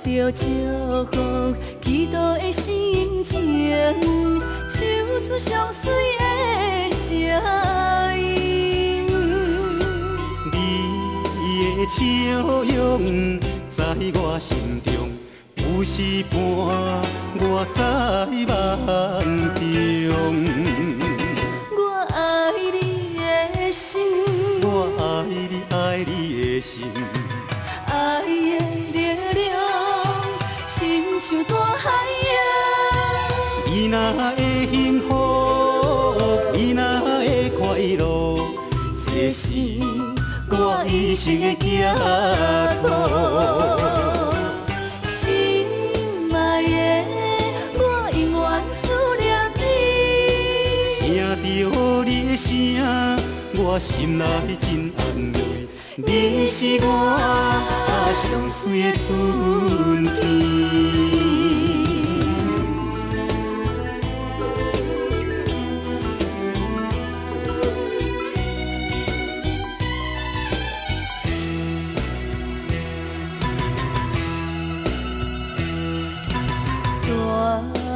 着祝福，祈祷的心情，唱出上水的声音。你的笑容在我心中，有时伴我在梦中。我爱你的心，我爱你，爱你的心。爱的力量，亲像大海洋。你若会幸福，你若会快乐，这是我一生的寄托。心爱的，我永远思念你。听着你的声，我心内真安慰。你是我上水的春天。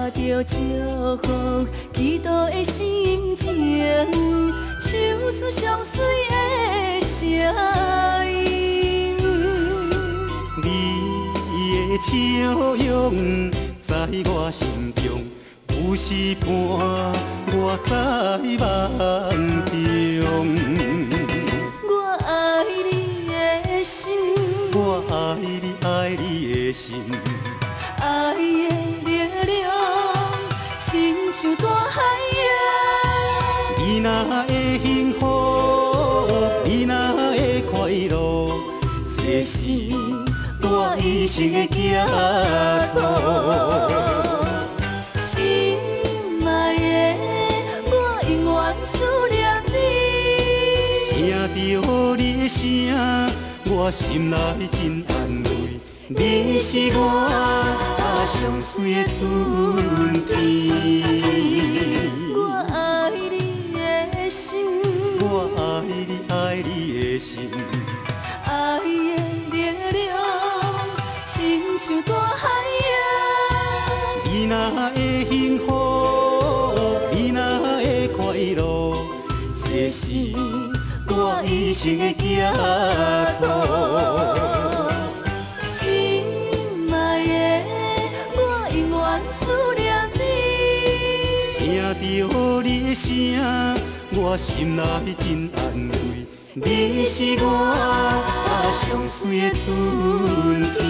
带着祝福，祈祷的心情，唱出上水的声音。你的笑容在我心中，有时伴我在梦中。我爱你的心，我爱你，爱你的心。爱的力量，亲像大海洋。你若会幸福，你若会快乐，这是我一生的寄托。心爱的，我永远思念你。听着你的声，我心内真安慰。你是我上水的春天。我爱你的心，我爱你，爱你的心。爱的力量，亲像大海洋。你若会幸福，你若会快乐，这是我一生的寄托。心爱的，我永远思念你。听着你的声，我心内真安慰。你是我上水的春天。